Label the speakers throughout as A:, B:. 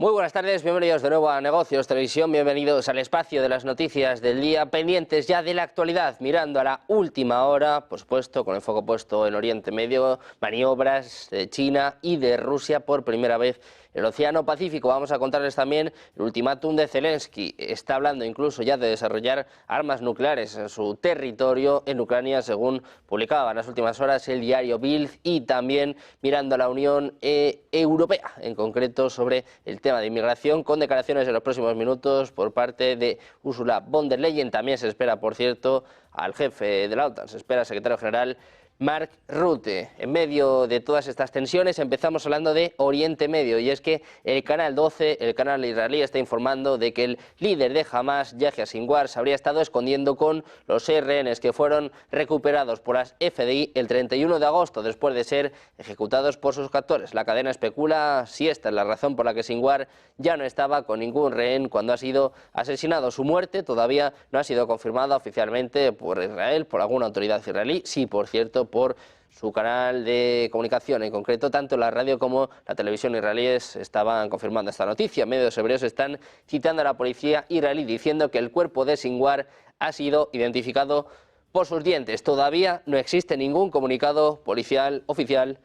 A: Muy buenas tardes, bienvenidos de nuevo a Negocios Televisión, bienvenidos al espacio de las noticias del día, pendientes ya de la actualidad, mirando a la última hora, por supuesto, con el foco puesto en Oriente Medio, maniobras de China y de Rusia por primera vez en el Océano Pacífico. Vamos a contarles también el ultimátum de Zelensky. Está hablando incluso ya de desarrollar armas nucleares en su territorio en Ucrania, según publicaba en las últimas horas el diario Bild, y también mirando a la Unión Europea, en concreto sobre el tema de inmigración, con declaraciones en los próximos minutos por parte de Ursula von der Leyen. También se espera, por cierto, al jefe de la OTAN, se espera al secretario general Mark Rutte. En medio de todas estas tensiones empezamos hablando de Oriente Medio, y es que el Canal 12, el canal israelí, está informando de que el líder de Hamas, Yahya Sinwar, se habría estado escondiendo con los rehenes que fueron recuperados por las FDI el 31 de agosto después de ser ejecutados por sus captores. La cadena especula si esta es la razón por la que Sinwar ya no estaba con ningún rehén cuando ha sido asesinado. Su muerte todavía no ha sido confirmada oficialmente por Israel, por alguna autoridad israelí, sí, por cierto, por su canal de comunicación. En concreto, tanto la radio como la televisión israelíes estaban confirmando esta noticia. Medios hebreos están citando a la policía israelí diciendo que el cuerpo de Sinwar ha sido identificado por sus dientes. Todavía no existe ningún comunicado policial oficial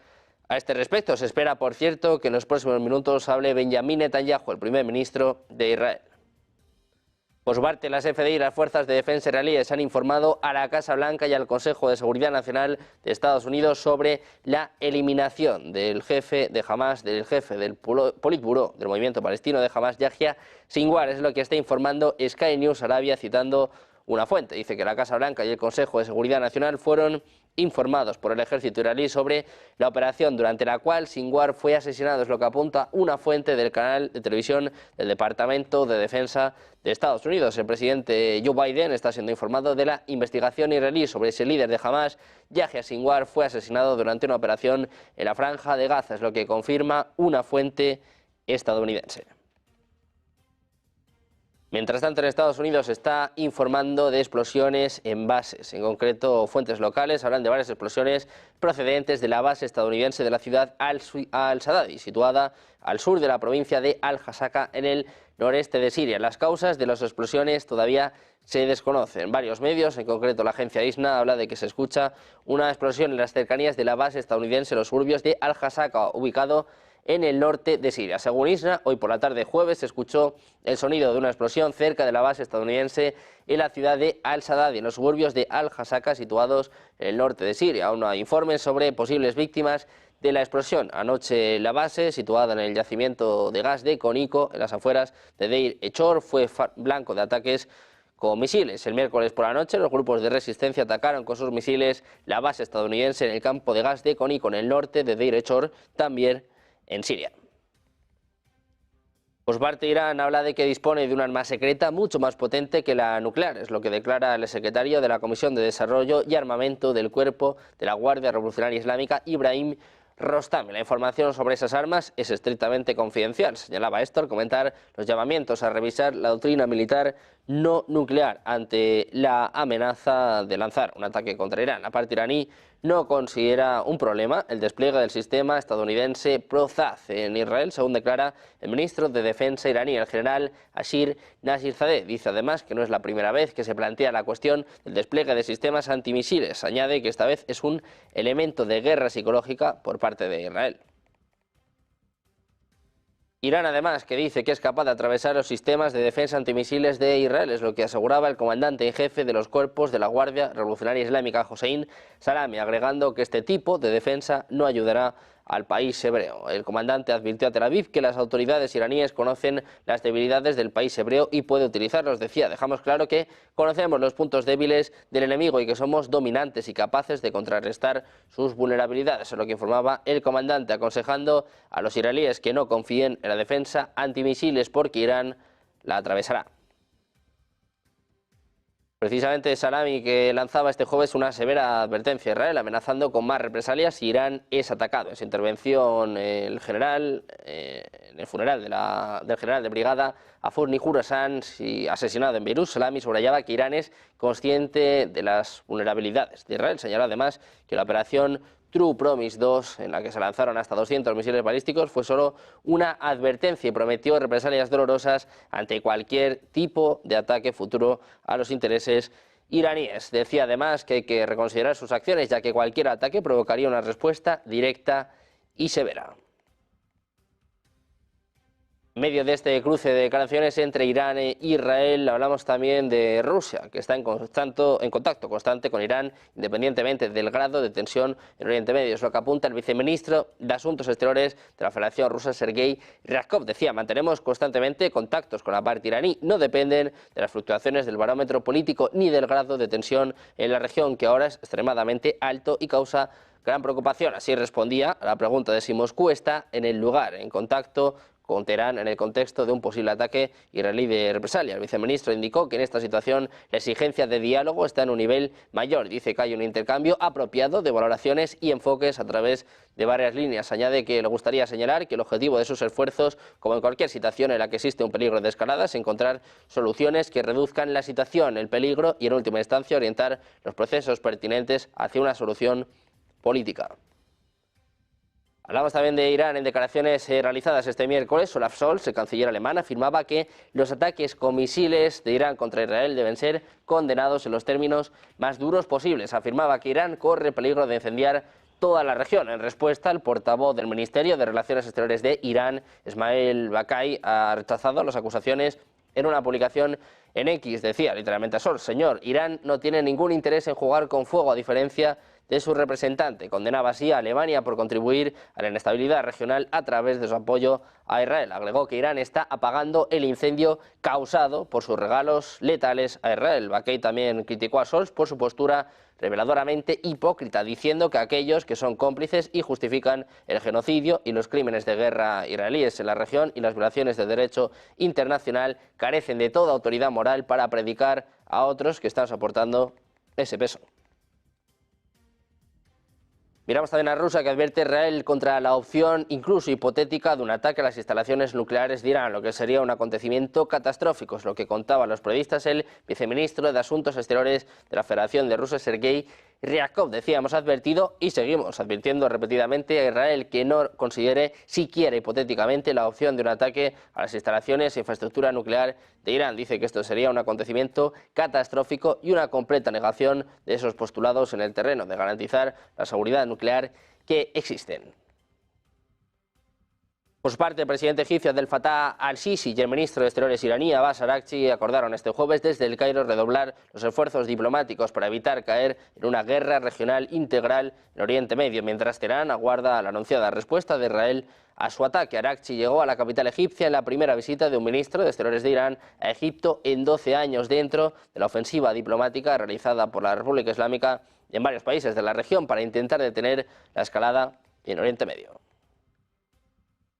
A: a este respecto. Se espera, por cierto, que en los próximos minutos hable Benjamin Netanyahu, el primer ministro de Israel. Por su parte, las FDI y las fuerzas de defensa israelíes han informado a la Casa Blanca y al Consejo de Seguridad Nacional de Estados Unidos sobre la eliminación del jefe de Hamas, del jefe del Politburó del movimiento palestino de Hamas, Yahya Sinwar. Es lo que está informando Sky News Arabia, citando una fuente. Dice que la Casa Blanca y el Consejo de Seguridad Nacional fueron informados por el ejército israelí sobre la operación durante la cual Sinwar fue asesinado. Es lo que apunta una fuente del canal de televisión del Departamento de Defensa de Estados Unidos. El presidente Joe Biden está siendo informado de la investigación israelí sobre si el líder de Hamas, Yahya Sinwar, fue asesinado durante una operación en la Franja de Gaza. Es lo que confirma una fuente estadounidense. Mientras tanto, en Estados Unidos se está informando de explosiones en bases. En concreto, fuentes locales hablan de varias explosiones procedentes de la base estadounidense de la ciudad Al-Sadadi, situada al sur de la provincia de Al-Hasaka, en el noreste de Siria. Las causas de las explosiones todavía se desconocen. Varios medios, en concreto la agencia ISNA, habla de que se escucha una explosión en las cercanías de la base estadounidense en los suburbios de Al-Hasaka, ubicado en el norte de Siria. Según ISNA, hoy por la tarde jueves se escuchó el sonido de una explosión cerca de la base estadounidense en la ciudad de Al-Sadadi, en los suburbios de Al-Hasaka, situados en el norte de Siria. Aún no hay informes sobre posibles víctimas de la explosión. Anoche la base, situada en el yacimiento de gas de Conico, en las afueras de Deir Echor, fue blanco de ataques con misiles. El miércoles por la noche, los grupos de resistencia atacaron con sus misiles la base estadounidense en el campo de gas de Conico, en el norte de Deir Echor, también en Siria. Por su parte, Irán habla de que dispone de un arma secreta mucho más potente que la nuclear. Es lo que declara el secretario de la Comisión de Desarrollo y Armamento del Cuerpo de la Guardia Revolucionaria Islámica, Ibrahim Rostami. La información sobre esas armas es estrictamente confidencial, señalaba esto al comentar los llamamientos a revisar la doctrina militar no nuclear ante la amenaza de lanzar un ataque contra Irán. La parte iraní no considera un problema el despliegue del sistema estadounidense ProZad en Israel, según declara el ministro de Defensa iraní, el general Ashir Nazirzadeh. Dice además que no es la primera vez que se plantea la cuestión del despliegue de sistemas antimisiles. Añade que esta vez es un elemento de guerra psicológica por parte de Israel. Irán, además, que dice que es capaz de atravesar los sistemas de defensa antimisiles de Israel, es lo que aseguraba el comandante en jefe de los cuerpos de la Guardia Revolucionaria Islámica, Hossein Salami, agregando que este tipo de defensa no ayudará al país hebreo. El comandante advirtió a Tel Aviv que las autoridades iraníes conocen las debilidades del país hebreo y puede utilizarlos. Decía, dejamos claro que conocemos los puntos débiles del enemigo y que somos dominantes y capaces de contrarrestar sus vulnerabilidades. Es lo que informaba el comandante, aconsejando a los iraníes que no confíen en la defensa antimisiles porque Irán la atravesará. Precisamente Salami, que lanzaba este jueves una severa advertencia a Israel, amenazando con más represalias si Irán es atacado. En su intervención, en el funeral del general de brigada Afur Nihur Hassan, asesinado en Beirut, Salami subrayaba que Irán es consciente de las vulnerabilidades de Israel. Señaló además que la operación True Promise 2, en la que se lanzaron hasta 200 misiles balísticos, fue solo una advertencia y prometió represalias dolorosas ante cualquier tipo de ataque futuro a los intereses iraníes. Decía además que hay que reconsiderar sus acciones, ya que cualquier ataque provocaría una respuesta directa y severa. En medio de este cruce de declaraciones entre Irán e Israel, hablamos también de Rusia, que está en contacto constante con Irán, independientemente del grado de tensión en Oriente Medio. Es lo que apunta el viceministro de Asuntos Exteriores de la Federación Rusa, Sergei Ryabkov. Decía, mantenemos constantemente contactos con la parte iraní, no dependen de las fluctuaciones del barómetro político ni del grado de tensión en la región, que ahora es extremadamente alto y causa gran preocupación. Así respondía a la pregunta de si Moscú está en el lugar, en contacto con Teherán en el contexto de un posible ataque israelí de represalia. El viceministro indicó que en esta situación la exigencia de diálogo está en un nivel mayor. Dice que hay un intercambio apropiado de valoraciones y enfoques a través de varias líneas. Añade que le gustaría señalar que el objetivo de sus esfuerzos, como en cualquier situación en la que existe un peligro de escalada, es encontrar soluciones que reduzcan la situación, el peligro y, en última instancia, orientar los procesos pertinentes hacia una solución política. Hablamos también de Irán. En declaraciones realizadas este miércoles, Olaf Scholz, el canciller alemán, afirmaba que los ataques con misiles de Irán contra Israel deben ser condenados en los términos más duros posibles. Afirmaba que Irán corre peligro de incendiar toda la región. En respuesta, el portavoz del Ministerio de Relaciones Exteriores de Irán, Esmail Bakai, ha rechazado las acusaciones en una publicación en X. Decía literalmente a Scholz: señor, Irán no tiene ningún interés en jugar con fuego, a diferencia de su representante. Condenaba así a Alemania por contribuir a la inestabilidad regional a través de su apoyo a Israel. Agregó que Irán está apagando el incendio causado por sus regalos letales a Israel. Bakai también criticó a Scholz por su postura reveladoramente hipócrita, diciendo que aquellos que son cómplices y justifican el genocidio y los crímenes de guerra israelíes en la región y las violaciones del derecho internacional carecen de toda autoridad moral para predicar a otros que están soportando ese peso. Miramos también a Rusia, que advierte a Israel contra la opción, incluso hipotética, de un ataque a las instalaciones nucleares de Irán, lo que sería un acontecimiento catastrófico. Es lo que contaban los periodistas el viceministro de Asuntos Exteriores de la Federación de Rusia, Sergei Ryabkov. Decía, hemos advertido y seguimos advirtiendo repetidamente a Israel que no considere siquiera hipotéticamente la opción de un ataque a las instalaciones e infraestructura nuclear de Irán. Dice que esto sería un acontecimiento catastrófico y una completa negación de esos postulados en el terreno de garantizar la seguridad nuclear que existen. Por su parte, el presidente egipcio Abdel Fattah al-Sisi y el ministro de Exteriores iraní Abbas Araghchi acordaron este jueves desde el Cairo redoblar los esfuerzos diplomáticos para evitar caer en una guerra regional integral en Oriente Medio, mientras Teherán aguarda la anunciada respuesta de Israel a su ataque. Araghchi llegó a la capital egipcia en la primera visita de un ministro de Exteriores de Irán a Egipto en 12 años, dentro de la ofensiva diplomática realizada por la República Islámica en varios países de la región para intentar detener la escalada en Oriente Medio.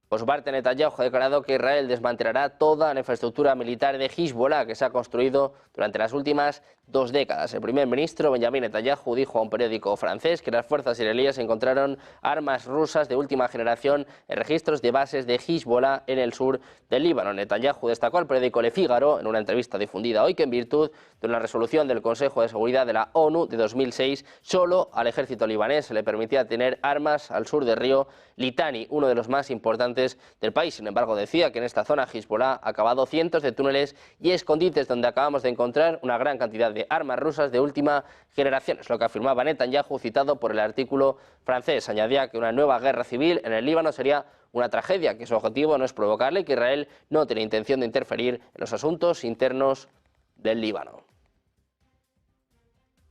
A: Por su parte, Netanyahu ha declarado que Israel desmantelará toda la infraestructura militar de Hezbollah que se ha construido durante las últimas 2 décadas. El primer ministro Benjamin Netanyahu dijo a un periódico francés que las fuerzas israelíes encontraron armas rusas de última generación en registros de bases de Hezbollah en el sur del Líbano. Netanyahu destacó al periódico Le Figaro, en una entrevista difundida hoy, que en virtud de una resolución del Consejo de Seguridad de la ONU de 2006, solo al ejército libanés se le permitía tener armas al sur del río Litani, uno de los más importantes del país. Sin embargo, decía que en esta zona Hezbollah ha cavado cientos de túneles y escondites donde acabamos de encontrar una gran cantidad de armas rusas de última generación. Es lo que afirmaba Netanyahu, citado por el artículo francés. Añadía que una nueva guerra civil en el Líbano sería una tragedia, que su objetivo no es provocarle y que Israel no tiene intención de interferir en los asuntos internos del Líbano.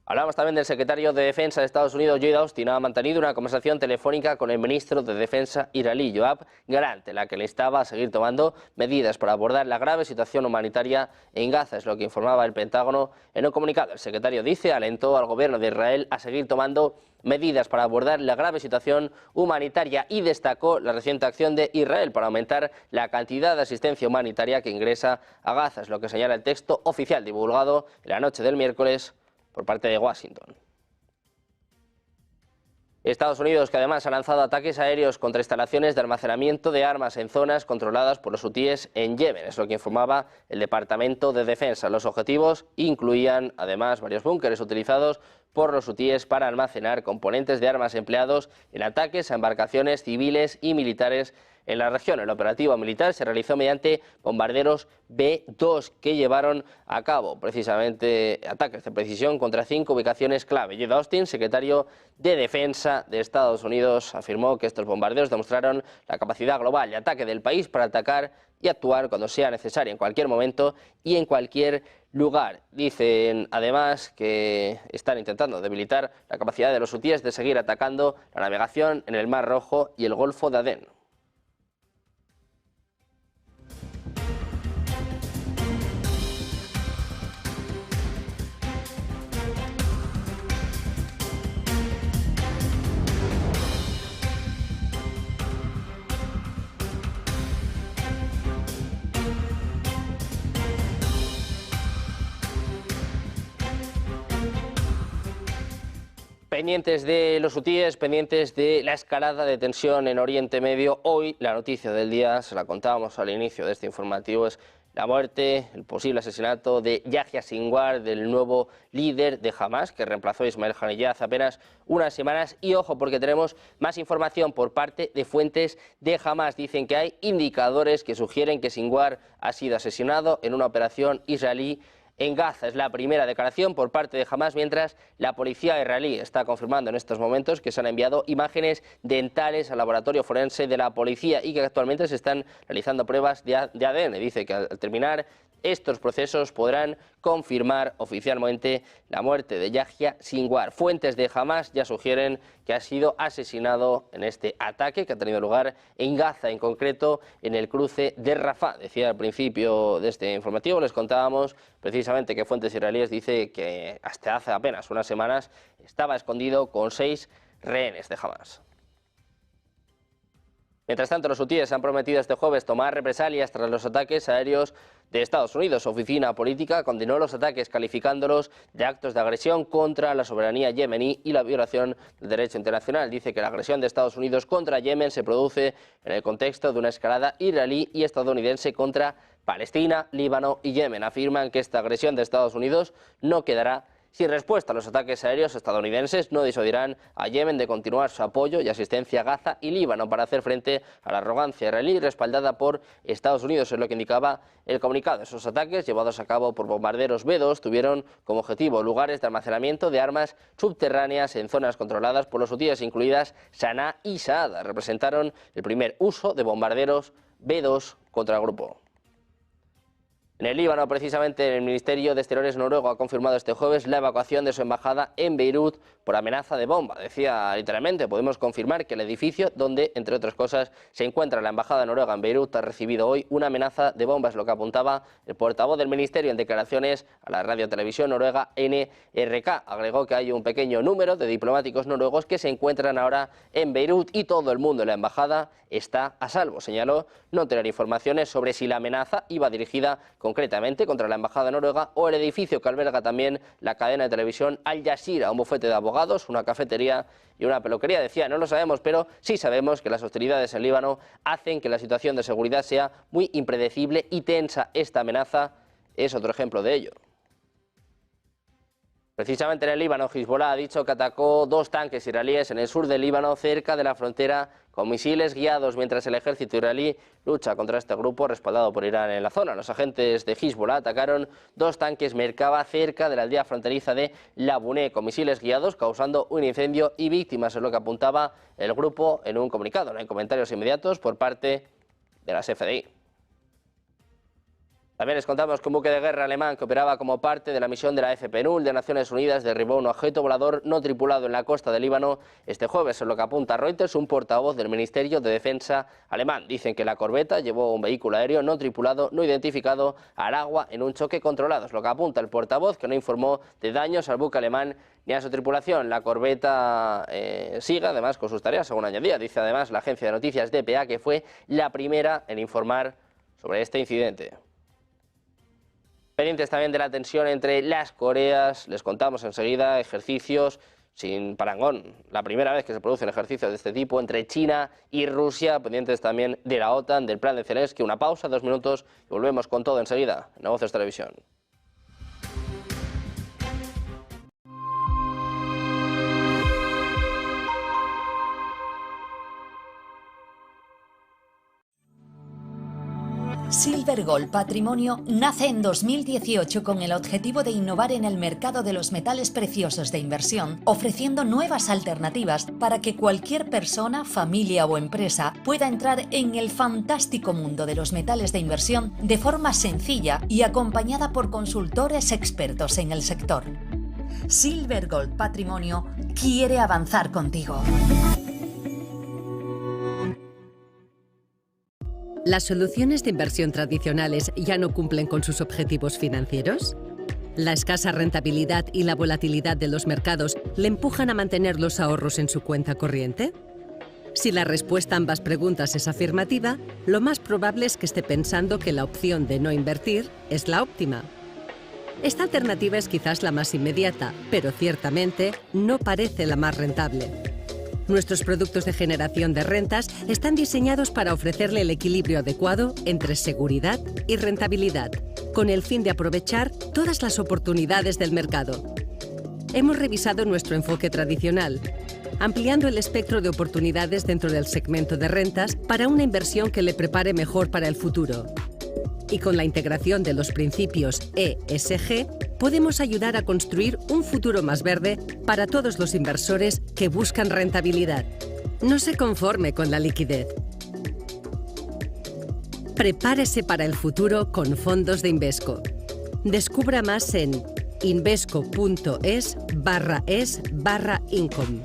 A: Hablamos también del secretario de Defensa de Estados Unidos, Lloyd Austin. Ha mantenido una conversación telefónica con el ministro de Defensa iraní, Yoav Gallant, en la que le instaba a seguir tomando medidas para abordar la grave situación humanitaria en Gaza. Es lo que informaba el Pentágono en un comunicado. El secretario dice, alentó al gobierno de Israel a seguir tomando medidas para abordar la grave situación humanitaria y destacó la reciente acción de Israel para aumentar la cantidad de asistencia humanitaria que ingresa a Gaza. Es lo que señala el texto oficial divulgado en la noche del miércoles por parte de Washington. Estados Unidos, que además ha lanzado ataques aéreos contra instalaciones de almacenamiento de armas en zonas controladas por los hutíes en Yemen, es lo que informaba el Departamento de Defensa. Los objetivos incluían además varios búnkeres utilizados por los hutíes para almacenar componentes de armas empleados en ataques a embarcaciones civiles y militares en la región. El operativo militar se realizó mediante bombarderos B-2 que llevaron a cabo precisamente ataques de precisión contra 5 ubicaciones clave. Lloyd Austin, secretario de Defensa de Estados Unidos, afirmó que estos bombardeos demostraron la capacidad global de ataque del país para atacar y actuar cuando sea necesario, en cualquier momento y en cualquier lugar. Dicen además que están intentando debilitar la capacidad de los hutíes de seguir atacando la navegación en el Mar Rojo y el Golfo de Adén. Pendientes de los hutíes, pendientes de la escalada de tensión en Oriente Medio, hoy la noticia del día, se la contábamos al inicio de este informativo, es la muerte, el posible asesinato de Yahya Sinwar, del nuevo líder de Hamas, que reemplazó a Ismail Haniyeh hace apenas unas semanas. Y ojo, porque tenemos más información por parte de fuentes de Hamas. Dicen que hay indicadores que sugieren que Sinwar ha sido asesinado en una operación israelí en Gaza. Es la primera declaración por parte de Hamas, mientras la policía israelí está confirmando en estos momentos que se han enviado imágenes dentales al laboratorio forense de la policía y que actualmente se están realizando pruebas de ADN. Dice que al terminar estos procesos podrán confirmar oficialmente la muerte de Yahya Sinwar. Fuentes de Hamas ya sugieren que ha sido asesinado en este ataque que ha tenido lugar en Gaza, en concreto en el cruce de Rafah. Decía al principio de este informativo, les contábamos precisamente que fuentes israelíes dice que hasta hace apenas unas semanas estaba escondido con 6 rehenes de Hamas. Mientras tanto, los hutíes han prometido este jueves tomar represalias tras los ataques aéreos de Estados Unidos. Su oficina política condenó los ataques calificándolos de actos de agresión contra la soberanía yemení y la violación del derecho internacional. Dice que la agresión de Estados Unidos contra Yemen se produce en el contexto de una escalada israelí y estadounidense contra Palestina, Líbano y Yemen. Afirman que esta agresión de Estados Unidos no quedará sin respuesta a los ataques aéreos estadounidenses. No disuadirán a Yemen de continuar su apoyo y asistencia a Gaza y Líbano para hacer frente a la arrogancia israelí respaldada por Estados Unidos, es lo que indicaba el comunicado. Esos ataques, llevados a cabo por bombarderos B-2, tuvieron como objetivo lugares de almacenamiento de armas subterráneas en zonas controladas por los hutíes, incluidas Saná y Saada. Representaron el primer uso de bombarderos B-2 contra el grupo. En el Líbano, precisamente, el Ministerio de Exteriores noruego ha confirmado este jueves la evacuación de su embajada en Beirut por amenaza de bomba. Decía literalmente, podemos confirmar que el edificio donde, entre otras cosas, se encuentra la embajada noruega en Beirut ha recibido hoy una amenaza de bomba, es lo que apuntaba el portavoz del Ministerio en declaraciones a la radio-televisión noruega NRK. Agregó que hay un pequeño número de diplomáticos noruegos que se encuentran ahora en Beirut y todo el mundo en la embajada está a salvo. Señaló no tener informaciones sobre si la amenaza iba dirigida concretamente contra la embajada noruega o el edificio que alberga también la cadena de televisión Al Jazeera, un bufete de abogados, una cafetería y una peluquería. Decía, no lo sabemos, pero sí sabemos que las hostilidades en Líbano hacen que la situación de seguridad sea muy impredecible y tensa. Esta amenaza es otro ejemplo de ello. Precisamente en el Líbano, Hezbollah ha dicho que atacó 2 tanques israelíes en el sur del Líbano, cerca de la frontera, con misiles guiados, mientras el ejército israelí lucha contra este grupo respaldado por Irán en la zona. Los agentes de Hezbollah atacaron 2 tanques Merkava cerca de la aldea fronteriza de Labuné, con misiles guiados, causando un incendio y víctimas, es lo que apuntaba el grupo en un comunicado. No hay comentarios inmediatos por parte de las FDI. También les contamos que un buque de guerra alemán que operaba como parte de la misión de la FPNUL de Naciones Unidas derribó un objeto volador no tripulado en la costa de Líbano este jueves, en lo que apunta Reuters, un portavoz del Ministerio de Defensa alemán. Dicen que la corbeta llevó un vehículo aéreo no tripulado, no identificado, al agua en un choque controlado, es lo que apunta el portavoz, que no informó de daños al buque alemán ni a su tripulación. La corbeta sigue además con sus tareas, según añadía. Dice además la agencia de noticias DPA que fue la primera en informar sobre este incidente. Pendientes también de la tensión entre las Coreas, les contamos enseguida, ejercicios sin parangón. La primera vez que se produce un ejercicio de este tipo entre China y Rusia, pendientes también de la OTAN, del plan de Zelensky. Una pausa, 2 minutos y volvemos con todo enseguida. Negocios Televisión.
B: Silver Gold Patrimonio nace en 2018 con el objetivo de innovar en el mercado de los metales preciosos de inversión, ofreciendo nuevas alternativas para que cualquier persona, familia o empresa pueda entrar en el fantástico mundo de los metales de inversión de forma sencilla y acompañada por consultores expertos en el sector. Silver Gold Patrimonio quiere avanzar contigo.
C: ¿Las soluciones de inversión tradicionales ya no cumplen con sus objetivos financieros? ¿La escasa rentabilidad y la volatilidad de los mercados le empujan a mantener los ahorros en su cuenta corriente? Si la respuesta a ambas preguntas es afirmativa, lo más probable es que esté pensando que la opción de no invertir es la óptima. Esta alternativa es quizás la más inmediata, pero ciertamente no parece la más rentable. Nuestros productos de generación de rentas están diseñados para ofrecerle el equilibrio adecuado entre seguridad y rentabilidad, con el fin de aprovechar todas las oportunidades del mercado. Hemos revisado nuestro enfoque tradicional, ampliando el espectro de oportunidades dentro del segmento de rentas para una inversión que le prepare mejor para el futuro. Y con la integración de los principios ESG, podemos ayudar a construir un futuro más verde para todos los inversores que buscan rentabilidad. No se conforme con la liquidez. Prepárese para el futuro con fondos de Invesco. Descubra más en invesco.es/income.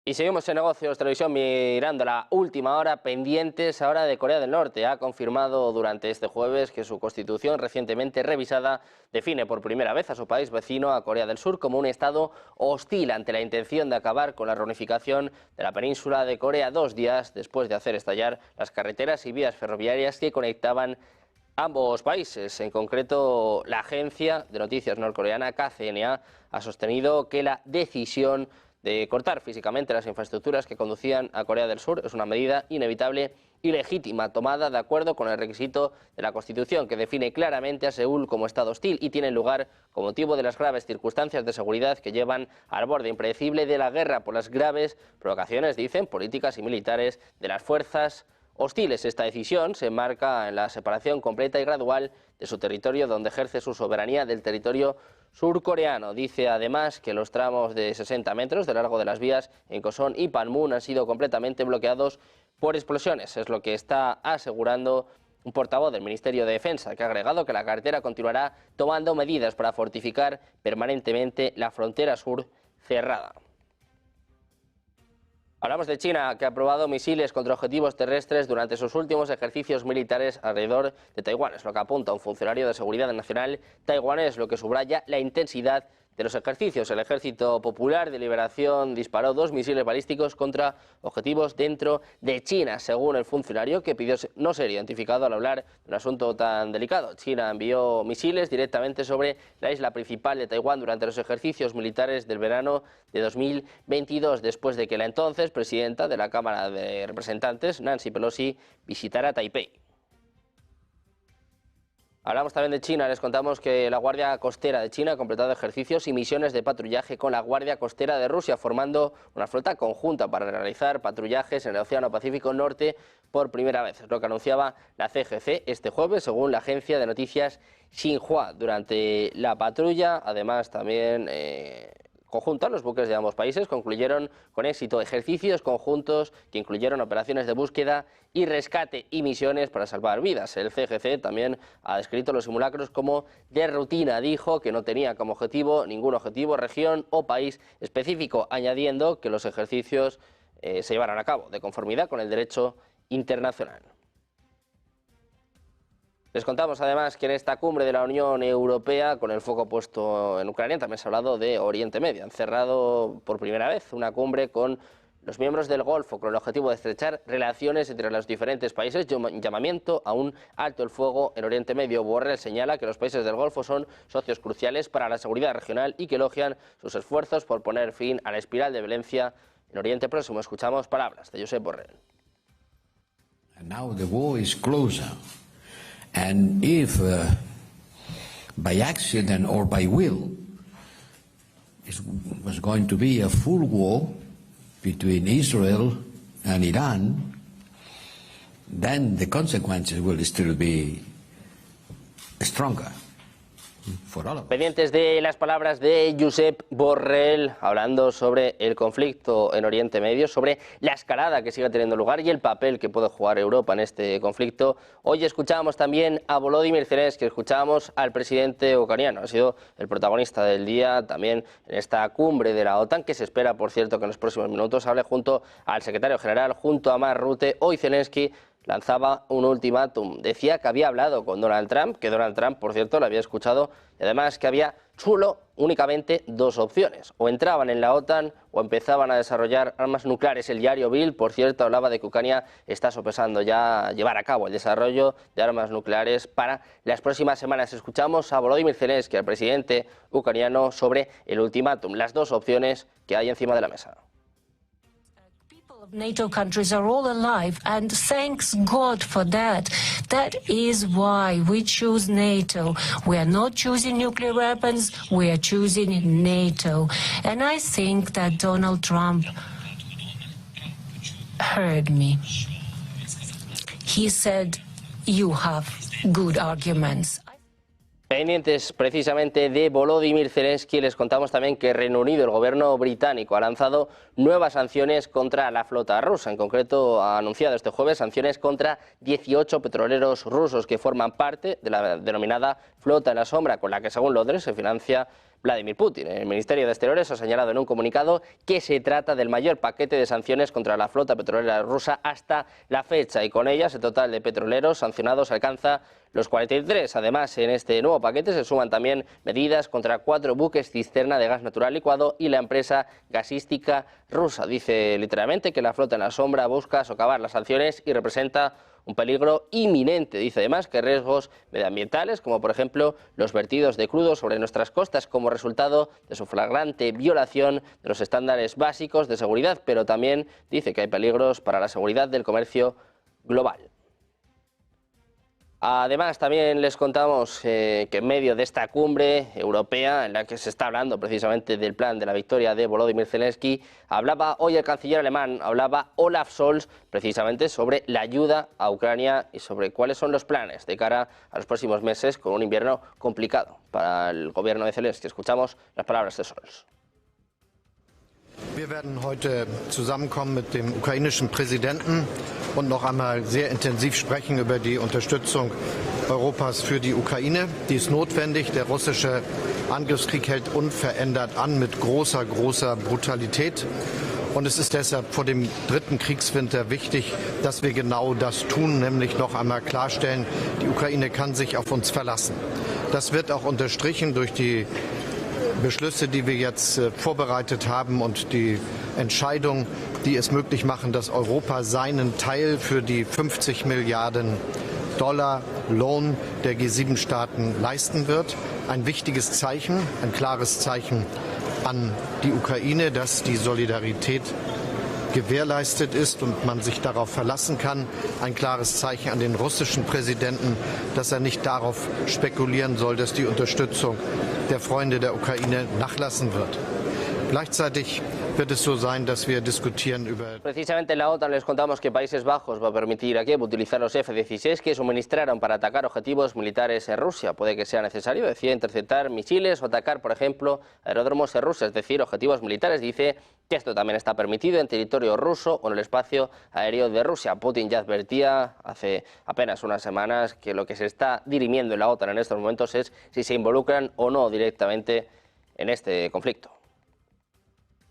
A: Y seguimos en Negocios Televisión mirando la última hora, pendientes ahora de Corea del Norte. Ha confirmado durante este jueves que su constitución recientemente revisada define por primera vez a su país vecino, a Corea del Sur, como un estado hostil ante la intención de acabar con la reunificación de la península de Corea 2 días después de hacer estallar las carreteras y vías ferroviarias que conectaban ambos países. En concreto, la agencia de noticias norcoreana KCNA ha sostenido que la decisión de cortar físicamente las infraestructuras que conducían a Corea del Sur es una medida inevitable y legítima, tomada de acuerdo con el requisito de la Constitución, que define claramente a Seúl como Estado hostil y tiene lugar con motivo de las graves circunstancias de seguridad que llevan al borde impredecible de la guerra por las graves provocaciones, dicen, políticas y militares de las fuerzas hostiles. Esta decisión se enmarca en la separación completa y gradual de su territorio, donde ejerce su soberanía del territorio surcoreano. Dice además que los tramos de 60 metros de largo de las vías en Koson y Panmun han sido completamente bloqueados por explosiones. Es lo que está asegurando un portavoz del Ministerio de Defensa, que ha agregado que la carretera continuará tomando medidas para fortificar permanentemente la frontera sur cerrada. Hablamos de China, que ha probado misiles contra objetivos terrestres durante sus últimos ejercicios militares alrededor de Taiwán. Es lo que apunta un funcionario de seguridad nacional taiwanés, lo que subraya la intensidad de los ejercicios. El Ejército Popular de Liberación disparó 2 misiles balísticos contra objetivos dentro de China, según el funcionario, que pidió no ser identificado al hablar de un asunto tan delicado. China envió misiles directamente sobre la isla principal de Taiwán durante los ejercicios militares del verano de 2022, después de que la entonces presidenta de la Cámara de Representantes, Nancy Pelosi, visitara Taipei. Hablamos también de China. Les contamos que la Guardia Costera de China ha completado ejercicios y misiones de patrullaje con la Guardia Costera de Rusia, formando una flota conjunta para realizar patrullajes en el Océano Pacífico Norte por primera vez. Es lo que anunciaba la CGC este jueves, según la agencia de noticias Xinhua. Durante la patrulla, además también conjunta, los buques de ambos países concluyeron con éxito ejercicios conjuntos que incluyeron operaciones de búsqueda y rescate y misiones para salvar vidas. El CGC también ha descrito los simulacros como de rutina. Dijo que no tenía como objetivo ningún objetivo, región o país específico, añadiendo que los ejercicios se llevarán a cabo de conformidad con el derecho internacional. Les contamos además que en esta cumbre de la Unión Europea, con el foco puesto en Ucrania, también se ha hablado de Oriente Medio. Han cerrado por primera vez una cumbre con los miembros del Golfo, con el objetivo de estrechar relaciones entre los diferentes países, llamamiento a un alto el fuego en Oriente Medio. Borrell señala que los países del Golfo son socios cruciales para la seguridad regional y que elogian sus esfuerzos por poner fin a la espiral de violencia en Oriente Próximo. Escuchamos palabras de Josep Borrell.
D: And now the war is closer, and if by accident or by will it was going to be a full war between Israel and Iran, then the consequences will still be stronger.
A: Pendientes de las palabras de Josep Borrell, hablando sobre el conflicto en Oriente Medio, sobre la escalada que sigue teniendo lugar y el papel que puede jugar Europa en este conflicto. Hoy escuchábamos también a Volodymyr Zelensky, escuchábamos al presidente ucraniano, ha sido el protagonista del día también en esta cumbre de la OTAN, que se espera, por cierto, que en los próximos minutos hable junto al secretario general, junto a Mark Rutte. Hoy Zelensky lanzaba un ultimátum. Decía que había hablado con Donald Trump, que Donald Trump, por cierto, lo había escuchado, y además que había solo únicamente dos opciones. O entraban en la OTAN o empezaban a desarrollar armas nucleares. El diario Bill, por cierto, hablaba de que Ucrania está sopesando ya llevar a cabo el desarrollo de armas nucleares para las próximas semanas. Escuchamos a Volodymyr Zelensky, al presidente ucraniano, sobre el ultimátum, las dos opciones que hay encima de la mesa.
E: NATO countries are all alive, and thanks God for that. That is why we choose NATO. We are not choosing nuclear weapons, we are choosing NATO. And I think that Donald Trump heard me. He said, you have good arguments.
A: Pendientes precisamente de Volodymyr Zelensky, les contamos también que Reino Unido, el gobierno británico, ha lanzado nuevas sanciones contra la flota rusa. En concreto, ha anunciado este jueves sanciones contra 18 petroleros rusos que forman parte de la denominada flota en la sombra, con la que, según Londres, se financia Vladimir Putin. El Ministerio de Exteriores ha señalado en un comunicado que se trata del mayor paquete de sanciones contra la flota petrolera rusa hasta la fecha, y con ellas el total de petroleros sancionados alcanza los 43. Además, en este nuevo paquete se suman también medidas contra 4 buques cisterna de gas natural licuado y la empresa gasística rusa. Dice literalmente que la flota en la sombra busca socavar las sanciones y representa un peligro inminente. Dice además que riesgos medioambientales, como por ejemplo los vertidos de crudo sobre nuestras costas como resultado de su flagrante violación de los estándares básicos de seguridad, pero también dice que hay peligros para la seguridad del comercio global. Además, también les contamos que en medio de esta cumbre europea, en la que se está hablando precisamente del plan de la victoria de Volodymyr Zelensky, hablaba hoy el canciller alemán, hablaba Olaf Scholz, precisamente sobre la ayuda a Ucrania y sobre cuáles son los planes de cara a los próximos meses, con un invierno complicado para el gobierno de Zelensky. Escuchamos las palabras de Scholz.
F: Wir werden heute zusammenkommen mit dem ukrainischen Präsidenten und noch einmal sehr intensiv sprechen über die Unterstützung Europas für die Ukraine. Die ist notwendig. Der russische Angriffskrieg hält unverändert an mit großer Brutalität. Und es ist deshalb vor dem dritten Kriegswinter wichtig, dass wir genau das tun, nämlich noch einmal klarstellen, die Ukraine kann sich auf uns verlassen. Das wird auch unterstrichen durch die Beschlüsse, die wir jetzt vorbereitet haben und die Entscheidungen, die es möglich machen, dass Europa seinen Teil für die 50 Milliarden Dollar Lohn der G7-Staaten leisten wird. Ein wichtiges Zeichen, ein klares Zeichen an die Ukraine, dass die Solidarität gewährleistet ist und man sich darauf verlassen kann. Ein klares Zeichen an den russischen Präsidenten, dass er nicht darauf spekulieren soll, dass die Unterstützung der Freunde der Ukraine nachlassen wird. Gleichzeitig wird es so sein, dass wir diskutieren über...
A: Precisamente en la OTAN les contamos que Países Bajos va a permitir a Kiev utilizar los F-16 que suministraron para atacar objetivos militares en Rusia. Puede que sea necesario, decía, interceptar misiles o atacar, por ejemplo, aeródromos en Rusia, es decir, objetivos militares. Dice que esto también está permitido en territorio ruso o en el espacio aéreo de Rusia. Putin ya advertía hace apenas unas semanas que lo que se está dirimiendo en la OTAN en estos momentos es si se involucran o no directamente en este conflicto.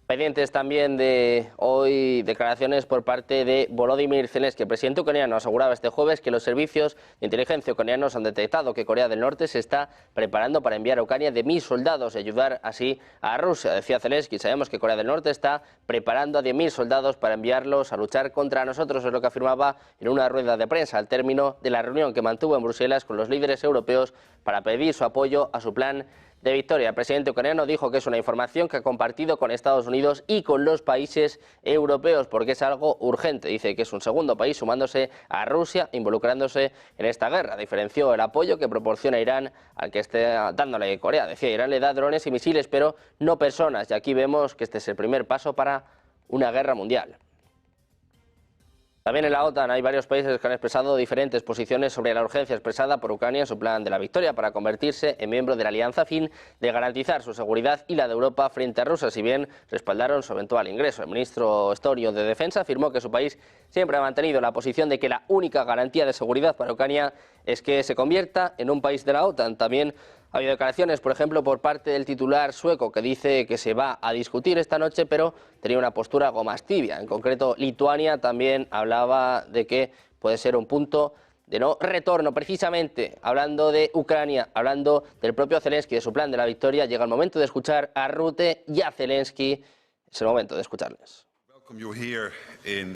A: Pendientes también de hoy declaraciones por parte de Volodymyr Zelensky. El presidente ucraniano aseguraba este jueves que los servicios de inteligencia ucranianos han detectado que Corea del Norte se está preparando para enviar a Ucrania de 1000 soldados y ayudar así a Rusia. Decía Zelensky, sabemos que Corea del Norte está preparando a 10.000 soldados para enviarlos a luchar contra nosotros, es lo que afirmaba en una rueda de prensa al término de la reunión que mantuvo en Bruselas con los líderes europeos para pedir su apoyo a su plan de victoria. El presidente ucraniano dijo que es una información que ha compartido con Estados Unidos y con los países europeos porque es algo urgente. Dice que es un segundo país sumándose a Rusia, involucrándose en esta guerra. Diferenció el apoyo que proporciona Irán al que esté dándole Corea. Decía, Irán le da drones y misiles, pero no personas. Y aquí vemos que este es el primer paso para una guerra mundial. También en la OTAN hay varios países que han expresado diferentes posiciones sobre la urgencia expresada por Ucrania en su plan de la victoria para convertirse en miembro de la alianza a fin de garantizar su seguridad y la de Europa frente a Rusia, si bien respaldaron su eventual ingreso. El ministro estonio de Defensa afirmó que su país siempre ha mantenido la posición de que la única garantía de seguridad para Ucrania es que se convierta en un país de la OTAN. También ha habido declaraciones, por ejemplo, por parte del titular sueco que dice que se va a discutir esta noche, pero tenía una postura algo más tibia. En concreto, Lituania también hablaba de que puede ser un punto de no retorno. Precisamente, hablando de Ucrania, hablando del propio Zelensky, de su plan de la victoria, llega el momento de escuchar a Rutte y a Zelensky. Es el momento de escucharles.